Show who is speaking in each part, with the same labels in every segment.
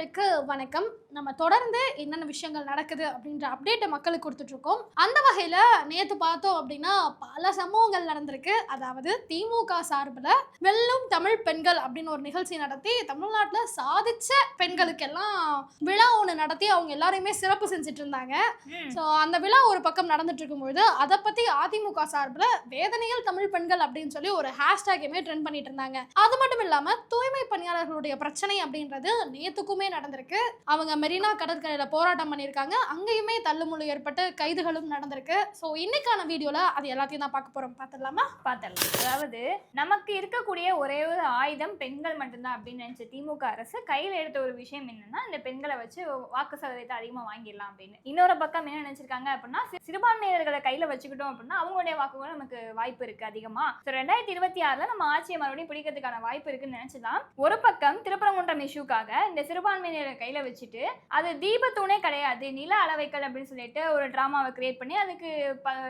Speaker 1: நேயர்களுக்கு வணக்கம். நம்ம தொடர்ந்து என்னென்ன விஷயங்கள் நடக்குது அப்படின்ற அப்டேட்டை மக்களுக்கு கொடுத்துட்டு இருக்கோம். அந்த வகையில் நேற்று பார்த்தோம் அப்படின்னா பல சம்பவங்கள் நடந்திருக்கு. அதாவது திமுக சார்பில் வெல்லும் தமிழ் பெண்கள் அப்படின்னு ஒரு நிகழ்ச்சி நடத்தி தமிழ்நாட்டில் சாதிச்ச பெண்களுக்கெல்லாம் விழா ஒன்று நடத்தி அவங்க எல்லாரையுமே சிறப்பு செஞ்சுட்டு இருந்தாங்க. ஸோ அந்த விழா ஒரு பக்கம் நடந்துட்டு இருக்கும்பொழுது அதை பற்றி அதிமுக சார்பில் வேதனையில் தமிழ் பெண்கள் அப்படின்னு சொல்லி ஒரு ஹேஷ்டேக்குமே ட்ரெண்ட் பண்ணிட்டு இருந்தாங்க. அது மட்டும் இல்லாமல் தூய்மை பணியாளர்களுடைய பிரச்சனை அப்படின்றது நேத்துக்குமே நடந்திருக்கு. அவங்க மெரினா கடற்கரையில போராட்டம் பண்ணியிருக்காங்க. அங்கேயுமே தள்ளுமுள்ளு ஏற்பட்டு கைதுகளும் நடந்திருக்கு. ஸோ இன்னைக்கான வீடியோல அது எல்லாத்தையும் தான் பார்க்க போறோம். பார்த்துடலாமா?
Speaker 2: பார்த்துடலாம். அதாவது நமக்கு இருக்கக்கூடிய ஒரே ஒரு ஆயுதம் பெண்கள் மட்டும்தான் அப்படின்னு நினைச்ச திமுக அரசு கையில் எடுத்த ஒரு விஷயம் என்னன்னா இந்த பெண்களை வச்சு வாக்கு சதவீதத்தை அதிகமாக வாங்கிடலாம் அப்படின்னு. இன்னொரு பக்கம் என்ன நினைச்சிருக்காங்க அப்படின்னா சிறுபான்மையினர்களை கையில வச்சுக்கிட்டோம் அப்படின்னா அவங்களுடைய வாக்குகள் நமக்கு வாய்ப்பு இருக்கு அதிகமா. 2026 நம்ம ஆட்சியை மறுபடியும் பிடிக்கிறதுக்கான வாய்ப்பு இருக்குன்னு நினைச்சுதான் ஒரு பக்கம் திருப்பரங்குன்றம் இஷ்யூக்காக இந்த சிறுபான்மையினரை கையில வச்சுட்டு அது தீபத்தூணே கிடையாது நில அளவைகள் அப்படின்னு சொல்லிட்டு ஒரு டிராமாவை கிரியேட் பண்ணி அதுக்கு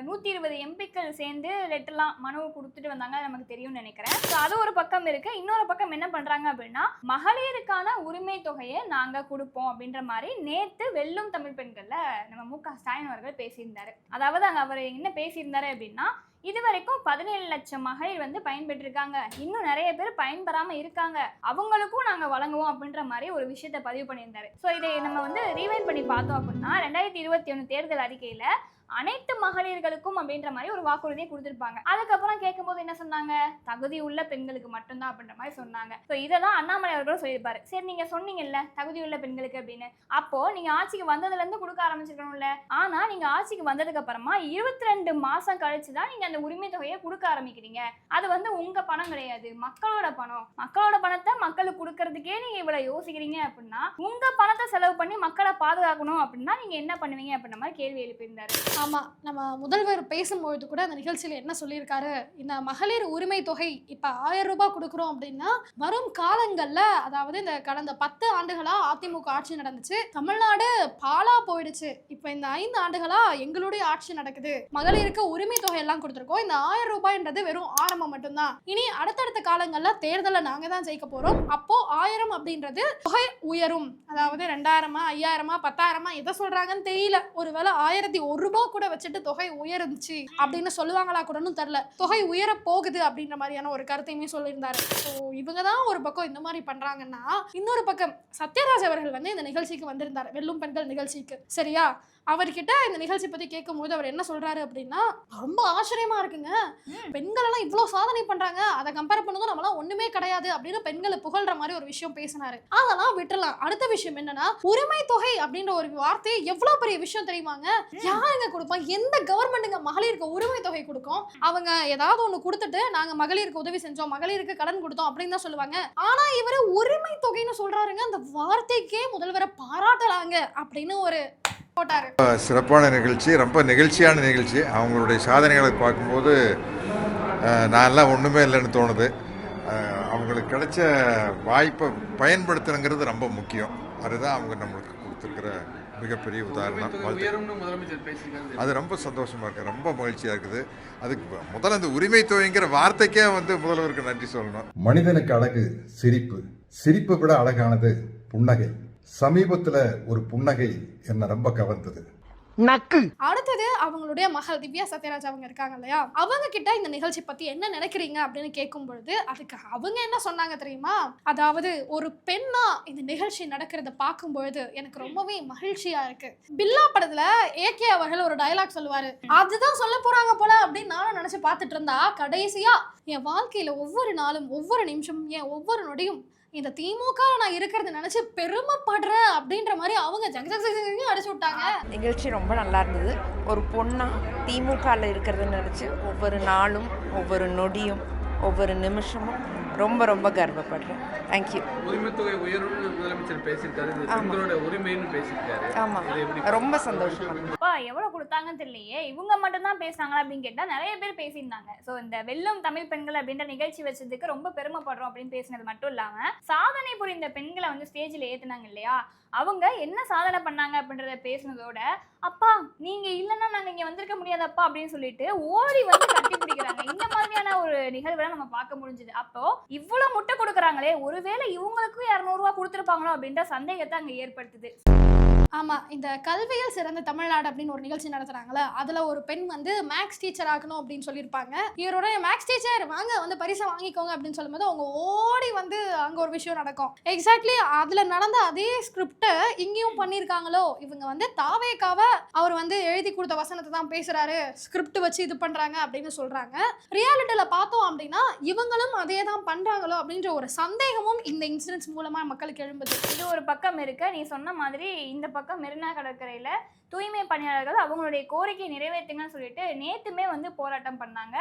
Speaker 2: 120 எம்பிக்கள் சேர்ந்து லெட்டர்லாம் மனு கொடுத்துட்டு வந்தாங்க. நமக்கு தெரியும்னு நினைக்கிறேன். அது ஒரு பக்கம் இருக்கு. இன்னொரு பக்கம் என்ன பண்றாங்க அப்படின்னா மகளிருக்கான உரிமை தொகையை நாங்க கொடுப்போம் அப்படின்ற மாதிரி நேத்து வெல்லும் தமிழ் பெண்கள்ல நம்ம மு.க. ஸ்டாலின் அவர்கள் பேசியிருந்தாரு. அதாவது அங்க அவர் என்ன பேசியிருந்தாரு அப்படின்னா இதுவரைக்கும் 17 லட்சம் மகளிர் பயன்பெற்றிருக்காங்க, இன்னும் நிறைய பேர் பயன்பெறாம இருக்காங்க, அவங்களுக்கும் நாங்க வழங்குவோம் அப்படின்ற மாதிரி ஒரு விஷயத்த பதிவு பண்ணியிருந்தாரு. ஸோ இதை நம்ம ரீவைண்ட் பண்ணி பார்த்தோம் அப்படின்னா 2021 தேர்தல் அறிக்கையில அனைத்து மகளிர்களுக்கும் அப்படின்ற மாதிரி ஒரு வாக்குறுதியை கொடுத்திருப்பாங்க. அதுக்கப்புறம் கேட்கும்போது என்ன சொன்னாங்க, தகுதி உள்ள பெண்களுக்கு மட்டும்தான் அப்படின்ற மாதிரி சொன்னாங்க. ஸோ இதெல்லாம் அண்ணாமலை அவர்களும் சொல்லியிருப்பாரு. சரி நீங்க சொன்னீங்கல்ல தகுதி உள்ள பெண்களுக்கு அப்படின்னு, அப்போ நீங்க ஆட்சிக்கு வந்ததுல இருந்து கொடுக்க ஆரம்பிச்சிருக்கணும்ல. ஆனா நீங்க ஆட்சிக்கு வந்ததுக்கு அப்புறமா 22 மாசம் கழிச்சுதான் நீங்க அந்த உரிமை தொகையை கொடுக்க ஆரம்பிக்கிறீங்க. அது உங்க பணம் கிடையாது, மக்களோட பணம். மக்களோட பணத்தை மக்களுக்கு கொடுக்கறதுக்கே நீங்க இவ்வளவு யோசிக்கிறீங்க அப்படின்னா உங்க பணத்தை செலவு பண்ணி மக்களை பாதுகாக்கணும் அப்படின்னா நீங்க என்ன பண்ணுவீங்க அப்படின்ற மாதிரி கேள்வி எழுப்பியிருந்தாரு.
Speaker 1: ஆமாம், நம்ம முதல்வர் பேசும்பொழுது கூட அந்த நிகழ்ச்சியில் என்ன சொல்லியிருக்காரு, இந்த மகளிர் உரிமை தொகை இப்போ 1000 ரூபாய் கொடுக்குறோம் அப்படின்னா வரும் காலங்களில், அதாவது இந்த கடந்த 10 ஆண்டுகளாக அதிமுக ஆட்சி நடந்துச்சு, தமிழ்நாடு பாலா போயிடுச்சு, இப்போ இந்த 5 ஆண்டுகளாக எங்களுடைய ஆட்சி நடக்குது, மகளிருக்கு உரிமை தொகை எல்லாம் கொடுத்துருக்கோம், இந்த 1000 ரூபாய்ன்றது வெறும் ஆரம்பம் மட்டும்தான், இனி அடுத்தடுத்த காலங்களில் தேர்தலில் நாங்கள் தான் ஜெயிக்க போகிறோம், அப்போ 1000 அப்படின்றது தொகை உயரும், அதாவது 2000 5000 10,000 எதை சொல்கிறாங்கன்னு தெரியல, ஒருவேளை 1001 ரூபாய் கூட வச்சுட்டு தொகை உயர்ந்துச்சு அப்படின்னு சொல்லுவாங்களா கூடன்னு தெரியல, தொகை உயர போகுது அப்படின்ற மாதிரியான ஒரு கருத்தையுமே சொல்லியிருந்தாரு. ஸோ இவங்க தான் ஒரு பக்கம் இந்த மாதிரி பண்றாங்கன்னா, இன்னொரு பக்கம் சத்யராஜ் அவர்கள் இந்த நிகழ்ச்சிக்கு வந்திருந்தாரு, வெல்லும் பெண்கள் நிகழ்ச்சிக்கு. சரியா, அவர்கிட்ட இந்த நிகழ்ச்சி பத்தி கேட்கும் போது அவர் என்ன சொல்றாரு அப்படின்னா, ரொம்ப ஆச்சரியமா இருக்குங்க, பெண்கள் எல்லாம் இவ்வளவு சாதனை பண்றாங்க, அதை கம்பேர் பண்ணதும் நம்மளாம் ஒண்ணுமே கிடையாது அப்படின்னு பெண்களை புகழ்ற மாதிரி ஒரு விஷயம் பேசினாரு. அதெல்லாம் விட்டுலாம். அடுத்த விஷயம் என்னன்னா, உரிமை தொகை அப்படின்ற ஒரு வார்த்தை எவ்வளவு பெரிய விஷயம் தெரியுமாங்க. யாருங்க கொடுப்பா, எந்த கவர்மெண்ட்டுங்க மகளிருக்கு உரிமை தொகை கொடுக்கும்? அவங்க ஏதாவது ஒண்ணு கொடுத்துட்டு நாங்க மகளிருக்கு உதவி செஞ்சோம், மகளிருக்கு கடன் கொடுத்தோம் அப்படின்னு தான் சொல்லுவாங்க. ஆனா இவரு உரிமை தொகைன்னு சொல்றாருங்க. அந்த வார்த்தைக்கே முதல்வரை பாராட்டலாங்க அப்படின்னு ஒரு போட்டாரு.
Speaker 3: சிறப்பான நிகழ்ச்சி, ரொம்ப நெகிழ்ச்சியான நிகழ்ச்சி. அவங்களுடைய சாதனைகளை பார்க்கும்போது நான்லாம் ஒன்றுமே இல்லைன்னு தோணுது. அவங்களுக்கு கிடைச்ச வாய்ப்பை பயன்படுத்தணுங்கிறது ரொம்ப முக்கியம். அதுதான் அவங்க நம்மளுக்கு கொடுத்துருக்கிற மிகப்பெரிய உதாரணம். அது ரொம்ப சந்தோஷமாக இருக்குது, ரொம்ப மகிழ்ச்சியாக இருக்குது. அதுக்கு முதல்ல அந்த உரிமை தொகைங்கிற வார்த்தைக்கே முதல்வருக்கு நன்றி சொல்லணும்.
Speaker 4: மனிதனுக்கு அழகு சிரிப்பு, சிரிப்பை விட அழகானது புன்னகை. சமீபத்துல ஒரு புன்னகை என்ன ரொம்ப கவர்ந்தது.
Speaker 1: அடுத்தது அவங்களுடைய மகள் திவ்யா சத்யராஜ் அவங்க இருக்காங்க இல்லையா, அவங்க கிட்ட இந்த நிகழ்ச்சி பத்தி என்ன நினைக்கிறீங்க அப்படின்னு கேட்கும் பொழுது அதுக்கு அவங்க என்ன சொன்னாங்க தெரியுமா, அதாவது ஒரு பெண்ணா இந்த நிகழ்ச்சி நடக்கிறத பார்க்கும் பொழுது எனக்கு ரொம்பவே மகிழ்ச்சியா இருக்கு. பில்லா படத்துல ஏகே அவர்கள் ஒரு டயலாக் சொல்லுவாரு, அதுதான் சொல்ல போறாங்க போல அப்படின்னு நானும் நினைச்சு பார்த்துட்டு இருந்தா, கடைசியா என் வாழ்க்கையில ஒவ்வொரு நாளும் ஒவ்வொரு நிமிஷமும் என் ஒவ்வொரு நொடியும் இந்த திமுக நான் இருக்கிறத நினைச்சு பெருமைப்படுறேன் அப்படின்ற மாதிரி அவங்க ஜங்க அடிச்சு விட்டாங்க.
Speaker 5: நிகழ்ச்சி ரொம்ப நல்லா இருந்தது. ஒரு பொண்ணா திமுகவில் இருக்கிறத நினைச்சு ஒவ்வொரு நாளும் ஒவ்வொரு நொடியும் ஒவ்வொரு நிமிஷமும் ரொம்ப ரொம்ப கர்வப்படுறேன். தேங்க்யூ.
Speaker 6: உரிமைத்தொகை உயர்வுன்னு முதலமைச்சர் பேசியிருக்காரு, பெண்களோட உரிமைன்னு பேசியிருக்காரு.
Speaker 5: ஆமாம், ரொம்ப சந்தோஷம்.
Speaker 2: எவ்வளவு கொடுத்தாங்கன்னு தெரியலையே, இவங்க மட்டும் தான் பேசுனாங்களா அப்படின்னு கேட்டா நிறைய பேர் பேசியிருந்தாங்க. ஸோ இந்த வெல்லும் தமிழ் பெண்கள் அப்படின்ற நிகழ்ச்சி வச்சதுக்கு ரொம்ப பெருமைப்படுறோம் அப்படின்னு பேசினது மட்டும் இல்லாம சாதனை புரிந்த பெண்களை வந்து ஸ்டேஜில் ஏத்துனாங்க இல்லையா, அவங்க என்ன சாதனை பண்ணாங்க அப்படின்றத பேசினதோட, அப்பா நீங்க இல்லைன்னா நாங்க இங்க வந்திருக்க முடியாதப்பா அப்படின்னு சொல்லிட்டு ஓடி வந்து கட்டி பிடிக்கிறாங்க. இந்த மாதிரியான ஒரு நிகழ்வுலாம் நம்ம பார்க்க முடிஞ்சது. அப்போ இவ்வளவு முட்டை கொடுக்குறாங்களே, ஒருவேளை இவங்களுக்கும் 200 ரூபாய் கொடுத்துருப்பாங்களோ அப்படின்ற சந்தேகத்தை அங்க ஏற்படுத்துது.
Speaker 1: ஆமா, இந்த கல்வியில் சிறந்த தமிழ்நாடு அப்படின்னு ஒரு நிகழ்ச்சி நடத்துறாங்களே, அதுல ஒரு பெண் வந்து மேக்ஸ் டீச்சர் ஆகணும் அப்படின்னு சொல்லியிருப்பாங்க. இவரோட மேக்ஸ் டீச்சர் வாங்க வந்து பரிசை வாங்கிக்கோங்க அப்படின்னு சொல்லும்போது அவங்க ஓடி வந்து அங்க ஒரு விஷயம் நடக்கும். எக்ஸாக்ட்லி அதுல நடந்த அதே ஸ்கிரிப்டை இங்கேயும் பண்ணியிருக்காங்களோ, இவங்க வந்து தாவேக்காவை அவர் வந்து எழுதி கொடுத்த வசனத்தை தான் பேசுறாரு, ஸ்கிரிப்ட் வச்சு இது பண்றாங்க அப்படின்னு சொல்றாங்க. ரியாலிட்டியில பார்த்தோம் அப்படின்னா இவங்களும் அதே தான் பண்றாங்களோ அப்படின்ற ஒரு சந்தேகமும் இந்த இன்சிடென்ட்ஸ் மூலமா மக்களுக்கு எழும்புது.
Speaker 2: இது ஒரு பக்கம் இருக்க, நீ சொன்ன மாதிரி இந்த பக்கம் மெரினா கடற்கரையில தூய்மை பணியாளர்கள் அவங்களுடைய கோரிக்கையை நிறைவேற்றுங்கன்னு சொல்லிட்டு நேத்துமே வந்து போராட்டம் பண்ணாங்க.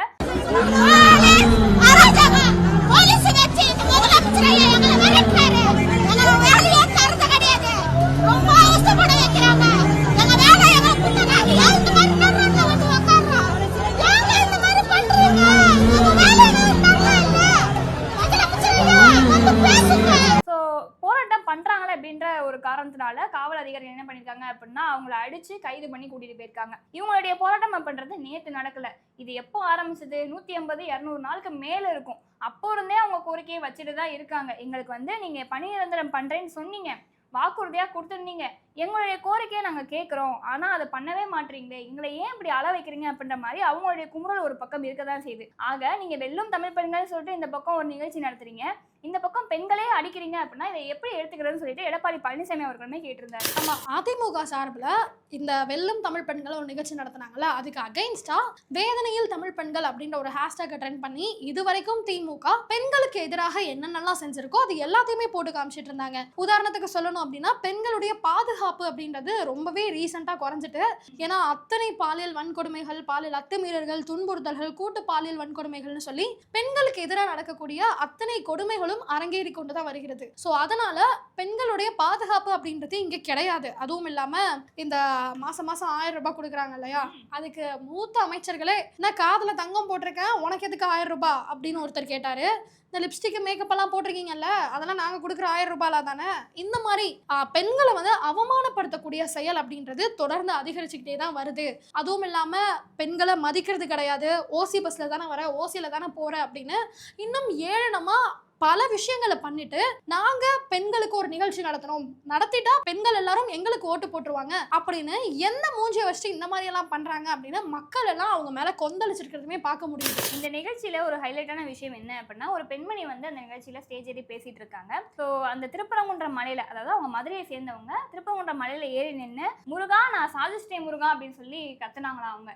Speaker 2: போராட்டம் பண்றாங்களே அப்படின்ற ஒரு காரணத்தினால காவல் அதிகாரிகள் என்ன பண்ணிருக்காங்க அப்படின்னா அவங்களை அடிச்சு கைது பண்ணி கூட்டிட்டு போயிருக்காங்க. இவங்களுடைய போராட்டம் பண்றது நேத்து நடக்கல. இது எப்போ ஆரம்பிச்சது? 150 200 நாளுக்கு மேல இருக்கும். அப்போ இருந்தே அவங்க கோரிக்கையை வச்சுட்டு தான் இருக்காங்க. எங்களுக்கு வந்து நீங்க பணி நிரந்தரம் பண்றேன்னு சொன்னீங்க, வாக்குறுதியா கொடுத்துருந்தீங்க, எங்களுடைய கோரிக்கையை நாங்க கேட்கிறோம், ஆனா அதை பண்ணவே மாட்டீங்களே, எங்களை ஏன் இப்படி அள வைக்கிறீங்க அப்படின்ற மாதிரி அவங்களுடைய குமுறல் ஒரு பக்கம் இருக்கதான் செய்யுது. ஆக நீங்க வெல்லும் தமிழ் பெண்கள் சொல்லிட்டு இந்த பக்கம் ஒரு நிகழ்ச்சி நடத்துறீங்க, இந்த பக்கம் பெண்களே அடிக்கிறீங்க அப்படின்னா இதை எப்படி எடுத்துக்கிறதுன்னு சொல்லிட்டு எடப்பாடி பழனிசாமி அவர்களுமே கேட்டிருந்தாரு.
Speaker 1: ஆமா, அதிமுக சார்பில் இந்த வெல்லும் தமிழ் பெண்கள் ஒரு நிகழ்ச்சி நடத்தினாங்களா, அதுக்கு அகைன்ஸ்டா வேதனையில் தமிழ் பெண்கள் அப்படின்ற ஒரு ஹேஷ்டேக் ட்ரெண்ட் பண்ணி இதுவரைக்கும் திமுக பெண்களுக்கு எதிராக என்னென்னலாம் செஞ்சிருக்கோ அது எல்லாத்தையுமே போட்டு காமிச்சிட்டு இருந்தாங்க. உதாரணத்துக்கு சொல்லணும் அப்படின்னா பெண்களுடைய பாதுகாப்பு அப்படின்றது ரொம்பவே ரீசெண்டா குறைஞ்சிட்டு. ஏன்னா அத்தனை பாலியல் வன்கொடுமைகள், பாலியல் அத்துமீறல்கள், துன்புறுத்தல்கள், கூட்டு பாலியல் வன்கொடுமைகள்னு சொல்லி பெண்களுக்கு எதிராக நடக்கக்கூடிய அத்தனை கொடுமைகளும் அரங்கேறி கொண்டுதான் வருகிறது. சோ அதனால பெண்களுடைய பாதுகாப்பு அப்படின்றது இங்க கிடையாது. அதுவும் இல்லாம இந்த மாசம் 1000 ரூபாய் கொடுக்குறாங்க இல்லையா, அதுக்கு மூத்த அமைச்சர்களே நான் காதுல தங்கம் போட்டிருக்கேன் உனக்கு எதுக்கு 1000 ரூபாய் அப்படின்னு ஒருத்தர் கேட்டாரு. இந்த லிப்ஸ்டிக் மேக்கப் எல்லாம் போட்டிருக்கீங்கல்ல அதெல்லாம் நாங்க கொடுக்குற 1000 ரூபாயில தானே. இந்த மாதிரி பெண்களை வந்து அவமானப்படுத்தக்கூடிய செயல் அப்படின்றது தொடர்ந்து அதிகரிச்சுக்கிட்டே தான் வருது. அதுவும் இல்லாம பெண்களை மதிக்கிறது கிடையாது, ஓசி பஸ்ல தானே வர, ஓசியில தானே போற அப்படின்னு இன்னும் ஏளனமா பல விஷயங்களை பண்ணிட்டு நாங்க பெண்களுக்கு ஒரு நிகழ்ச்சி நடத்தணும், நடத்திட்டா பெண்கள் எல்லாரும் எங்களுக்கு ஓட்டு போட்டுருவாங்க அப்படின்னு என்ன மூஞ்சியை வச்சுட்டு இந்த மாதிரி எல்லாம் பண்றாங்க அப்படின்னு மக்கள் எல்லாம் அவங்க மேல கொந்தளிச்சிருக்கிறதுமே பார்க்க முடியுது.
Speaker 2: இந்த நிகழ்ச்சியில ஒரு ஹைலைட்டான விஷயம் என்ன அப்படின்னா, ஒரு பெண்மணி வந்து அந்த நிகழ்ச்சியில ஸ்டேஜ் ஏறி பேசிட்டு இருக்காங்க. ஸோ அந்த திருப்பரங்குன்றம் மலையில, அதாவது அவங்க மதுரையை சேர்ந்தவங்க, திருப்பரங்குன்றம் மலையில ஏறி நின்று முருகா நான் சாதிச்சிட்டேன் முருகா அப்படின்னு சொல்லி கத்துனாங்களா. அவங்க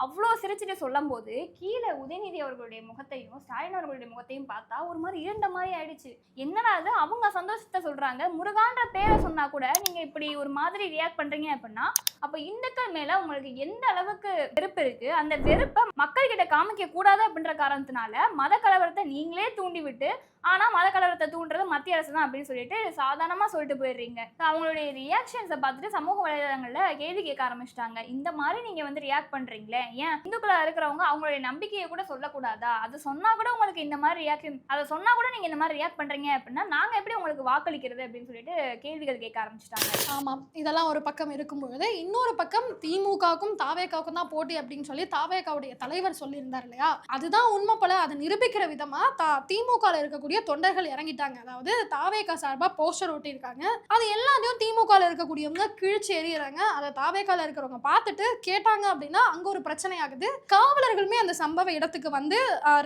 Speaker 2: அவ்வளோ சிரிச்சுட்டு சொல்லும் போது கீழே உதயநிதி அவர்களுடைய முகத்தையும் ஸ்டாலின் அவர்களுடைய முகத்தையும் பார்த்தா ஒரு மாதிரி இருண்ட மாதிரி ஆயிடுச்சு. என்னடா அது, அவங்க சந்தோஷத்தை சொல்றாங்க, முருகான்ற பேரை சொன்னா கூட நீங்க இப்படி ஒரு மாதிரி ரியாக்ட் பண்றீங்க அப்படின்னா அப்ப இந்துக்கள் மேல உங்களுக்கு எந்த அளவுக்கு வெறுப்பு இருக்கு, அந்த வெறுப்பை மக்கள் கிட்ட காமிக்க கூடாது அப்படின்ற காரணத்தினால மத கலவரத்தை நீங்களே தூண்டி விட்டு, ஆனா மத கலவரத்தை தூண்டுறது மத்திய அரசு தான் அப்படின்னு சொல்லிட்டு சாதாரணமா சொல்லிட்டு போயிடுறீங்க. அவங்களுடைய ரியாக்ஷன்ஸை பார்த்துட்டு சமூக வலைதளங்கள்ல கேள்வி கேட்க ஆரம்பிச்சிட்டாங்க. இந்த மாதிரி நீங்க வந்து ரியாக்ட் பண்றீங்களே, ஏன் இந்துக்களா இருக்கிறவங்க அவங்களுடைய நம்பிக்கையை கூட சொல்லக்கூடாதா, அது சொன்னா கூட உங்களுக்கு இந்த மாதிரி ரியாக்ஷன், அதை சொன்னா கூட நீங்க இந்த மாதிரி ரியாக்ட் பண்றீங்க அப்படின்னா நாங்க எப்படி உங்களுக்கு வாக்களிக்கிறது அப்படின்னு சொல்லிட்டு கேள்விகள் கேட்க ஆரம்பிச்சிட்டாங்க.
Speaker 1: ஆமாம், இதெல்லாம் ஒரு பக்கம் இருக்கும்பொழுது இன்னொரு பக்கம் திமுகவுக்கும் தாவேக்காவுக்கும் தான் போட்டி அப்படின்னு சொல்லி தாவேக்காவுடைய தலைவர் சொல்லியிருந்தார் இல்லையா, அதுதான் உண்மை போல. அதை நிரூபிக்கிற விதமா திமுக இருக்கக்கூடிய தொண்டர்கள் இறங்கிட்டாங்க. அதாவது தாவேக்கா சார்பா போஸ்டர் ஒட்டி இருக்காங்க, அது எல்லாத்தையும் திமுக இருக்கக்கூடியவங்க கிழிச்சு எறியறாங்க. அதை தாவேக்கால இருக்கிறவங்க பார்த்துட்டு கேட்டாங்க அப்படின்னா அங்க ஒரு பிரச்சனை ஆகுது. காவலர்களுமே அந்த சம்பவ இடத்துக்கு வந்து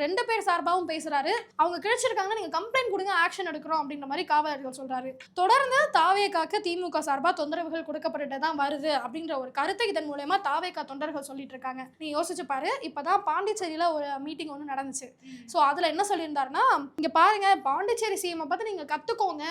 Speaker 1: 2 பேர் சார்பாவும் பேசுறாரு, அவங்க கிழிச்சிருக்காங்க, நீங்க கம்ப்ளைண்ட் கொடுங்க, ஆக்ஷன் எடுக்கிறோம் அப்படின்ற மாதிரி காவலர்கள் சொல்றாரு. தொடர்ந்து தாவேக்காக்கு திமுக சார்பா தொந்தரவுகள் கொடுக்கப்பட்டு தான் வருது அப்படின்ற ஒரு கருத்தை இதன் மூலமா தாவேக்கா தொண்டர்கள் சொல்லிட்டு இருக்காங்க. நீ யோசிச்சு பாரு, இப்பதான் பாண்டிச்சேரியில ஒரு மீட்டிங் ஒன்று நடந்துச்சு. சோ அதுல என்ன சொல்லியிருந்தாருன்னா, இங்க பாருங்க பாண்டிச்சேரி சிஎம் பார்த்து நீங்க கத்துக்கோங்க,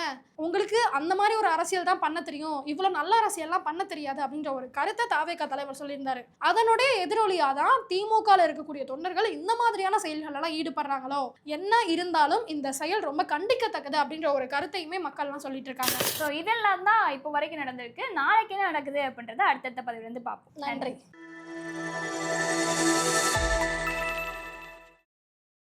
Speaker 1: உங்களுக்கு அந்த மாதிரி ஒரு அரசியல் தான் பண்ண தெரியும், இவ்வளவு நல்ல அரசியல்லாம் பண்ண தெரியாது அப்படின்ற ஒரு கருத்தை தாவேக்கா தலைவர் சொல்லியிருந்தாரு. அதனுடைய எதிரொலி எதிரொலியா தான் திமுகல இருக்கக்கூடிய தொண்டர்கள் இந்த மாதிரியான செயல்கள் எல்லாம் ஈடுபடுறாங்களோ, என்ன இருந்தாலும் இந்த செயல் ரொம்ப கண்டிக்கத்தக்கது அப்படின்ற ஒரு கருத்தையுமே மக்கள்லாம் சொல்லிட்டு இருக்காங்க.
Speaker 2: ஸோ இதெல்லாம் தான் இப்போ வரைக்கும் நடந்திருக்கு. நாளைக்கு என்ன நடக்குது அப்படின்றத அடுத்தடுத்த பதிவுல இருந்து பார்ப்போம்.
Speaker 1: நன்றி.